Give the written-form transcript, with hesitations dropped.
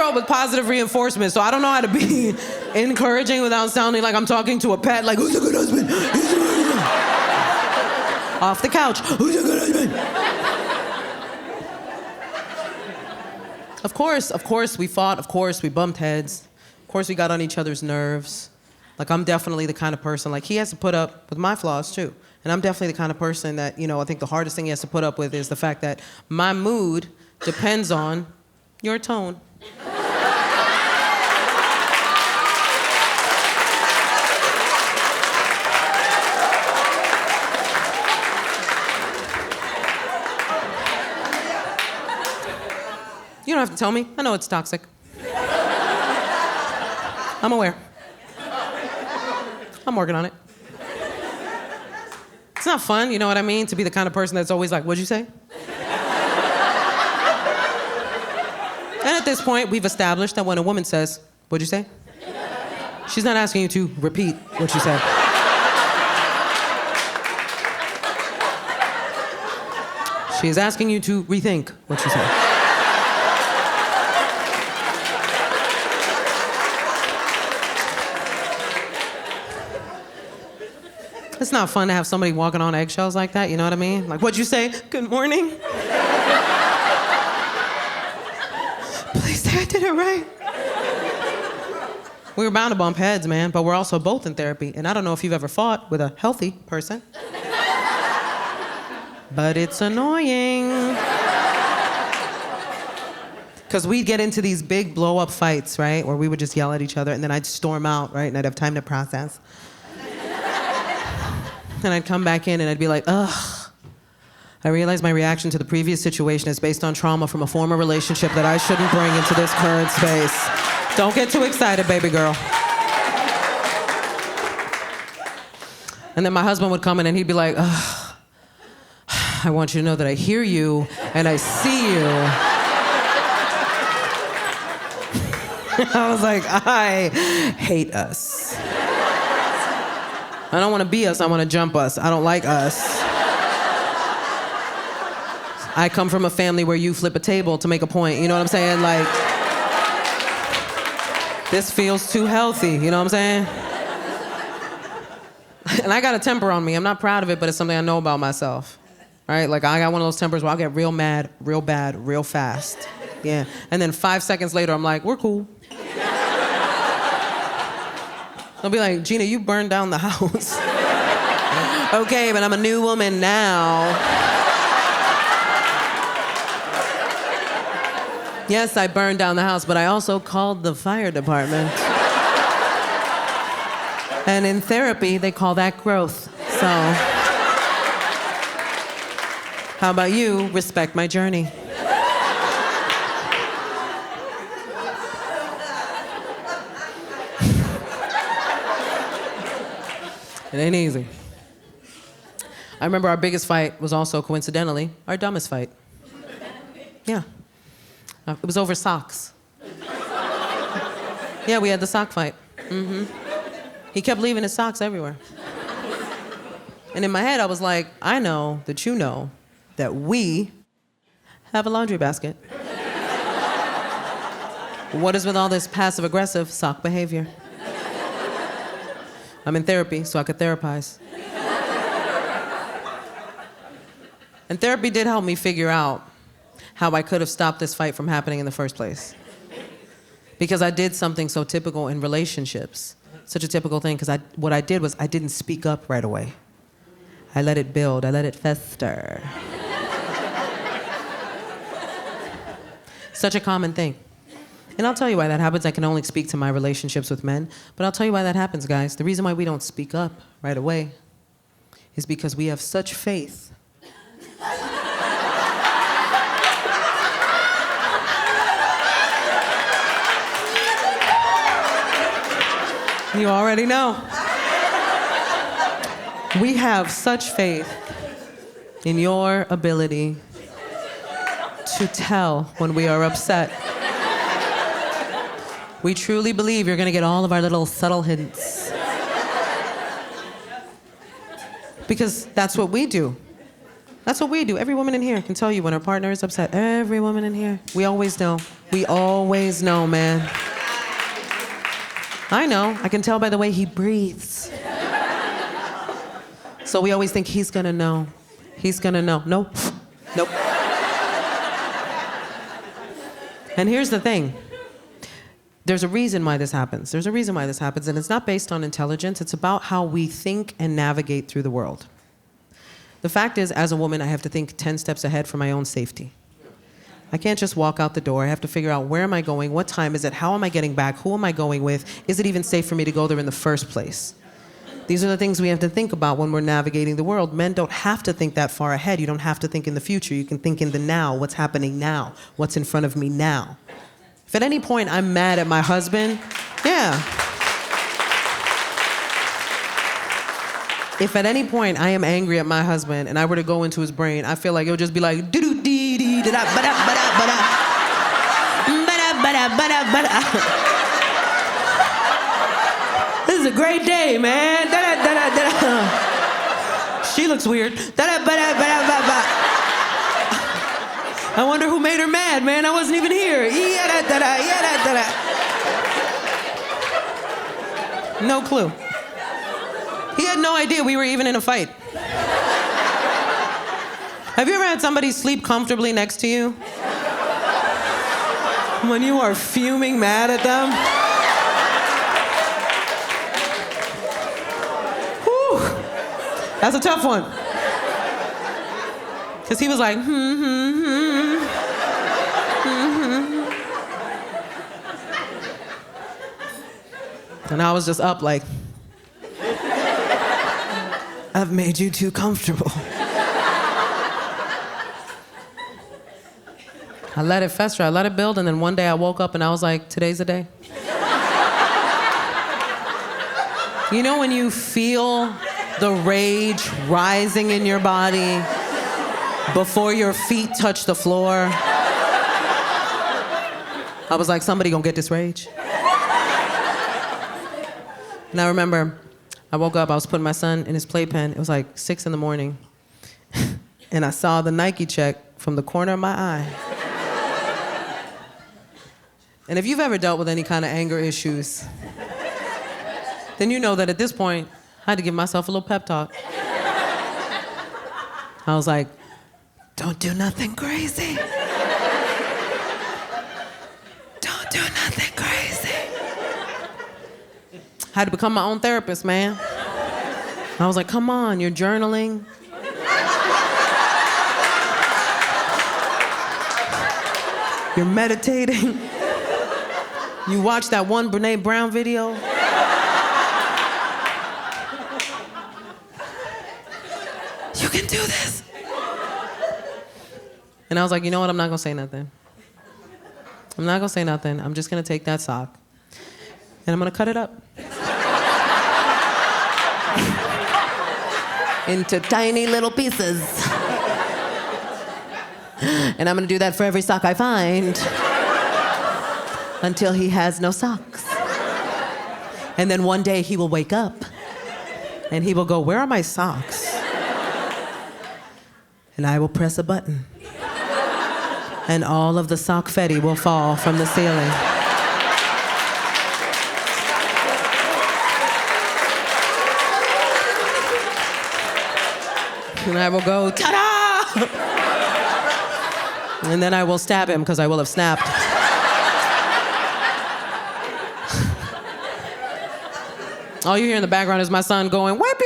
4-year-old with positive reinforcement, so I don't know how to be encouraging without sounding like I'm talking to a pet, like, who's a good husband? Who's a good husband? Off the couch, who's a good husband? Of course, we fought. Of course, we bumped heads. Of course, we got on each other's nerves. Like, I'm definitely the kind of person, like, he has to put up with my flaws, too. And I'm definitely the kind of person that, I think the hardest thing he has to put up with is the fact that my mood depends on your tone. You don't have to tell me. I know it's toxic. I'm aware. I'm working on it. It's not fun, you know what I mean? To be the kind of person that's always like, what'd you say? And at this point, we've established that when a woman says, what'd you say? She's not asking you to repeat what you said. She's asking you to rethink what you said. It's not fun to have somebody walking on eggshells like that, you know what I mean? Like, what'd you say? Good morning? Please say I did it right. We were bound to bump heads, man, but we're also both in therapy. And I don't know if you've ever fought with a healthy person, but it's annoying. Because we'd get into these big blow-up fights, right? Where we would just yell at each other, and then I'd storm out, right? And I'd have time to process. And I'd come back in and I'd be like, ugh. I realize my reaction to the previous situation is based on trauma from a former relationship that I shouldn't bring into this current space. Don't get too excited, baby girl. And then my husband would come in and he'd be like, ugh. I want you to know that I hear you and I see you. I was like, I hate us. I don't want to be us, I want to jump us. I don't like us. I come from a family where you flip a table to make a point, you know what I'm saying? Like, this feels too healthy, you know what I'm saying? And I got a temper on me. I'm not proud of it, but it's something I know about myself, right? Like, I got one of those tempers where I'll get real mad, real bad, real fast. Yeah. And then 5 seconds later, I'm like, we're cool. They'll be like, Gina, you burned down the house. Okay, but I'm a new woman now. Yes, I burned down the house, but I also called the fire department. And in therapy, they call that growth. So, how about you respect my journey? It ain't easy. I remember our biggest fight was also, coincidentally, our dumbest fight. Yeah. It was over socks. Yeah, we had the sock fight. Mm-hmm. He kept leaving his socks everywhere. And in my head, I was like, I know that you know that we have a laundry basket. What is with all this passive-aggressive sock behavior? I'm in therapy, so I could therapize. And therapy did help me figure out how I could have stopped this fight from happening in the first place. Because I did something so typical in relationships, such a typical thing, because what I did was I didn't speak up right away. I let it build, I let it fester. Such a common thing. And I'll tell you why that happens. I can only speak to my relationships with men, but I'll tell you why that happens, guys. The reason why we don't speak up right away is because we have such faith. You already know. We have such faith in your ability to tell when we are upset. We truly believe you're going to get all of our little subtle hints. Because that's what we do. That's what we do. Every woman in here can tell you when her partner is upset. Every woman in here. We always know. We always know, man. I know. I can tell by the way he breathes. So we always think he's gonna know. He's gonna know. Nope. Nope. And here's the thing. There's a reason why this happens. There's a reason why this happens, and it's not based on intelligence. It's about how we think and navigate through the world. The fact is, as a woman, I have to think 10 steps ahead for my own safety. I can't just walk out the door. I have to figure out where am I going, what time is it, how am I getting back, who am I going with, is it even safe for me to go there in the first place? These are the things we have to think about when we're navigating the world. Men don't have to think that far ahead. You don't have to think in the future. You can think in the now, what's happening now, what's in front of me now. If at any point I'm mad at my husband, yeah. If at any point I am angry at my husband and I were to go into his brain, I feel like it would just be like, do-do-dee-dee-da-da, ba-da, ba-da, ba-da, ba-da, ba-da, ba-da. This is a great day, man. Da-da, da-da, da-da. She looks weird. Da-da, ba-da, ba-da, ba-da. I wonder who made her mad, man. I wasn't even here. Yeah-da, da-da, yeah-da, da-da. No clue. He had no idea we were even in a fight. Have you ever had somebody sleep comfortably next to you? When you are fuming mad at them? Whew. That's a tough one. Because he was like, And I was just up like, I've made you too comfortable. I let it fester, I let it build, and then one day I woke up and I was like, today's the day. You know when you feel the rage rising in your body before your feet touch the floor? I was like, somebody gonna get this rage. And I remember, I woke up, I was putting my son in his playpen. It was like 6 a.m. And I saw the Nike check from the corner of my eye. And if you've ever dealt with any kind of anger issues, then you know that at this point, I had to give myself a little pep talk. I was like, don't do nothing crazy. Don't do nothing crazy. I had to become my own therapist, man. I was like, come on, you're journaling. You're meditating. You watch that one Brene Brown video. You can do this. And I was like, you know what? I'm not gonna say nothing. I'm not gonna say nothing. I'm just gonna take that sock and I'm gonna cut it up into tiny little pieces. And I'm gonna do that for every sock I find until he has no socks. And then one day he will wake up and he will go, where are my socks? And I will press a button and all of the sock confetti will fall from the ceiling. And I will go, ta-da! And then I will stab him because I will have snapped. All you hear in the background is my son going, whip,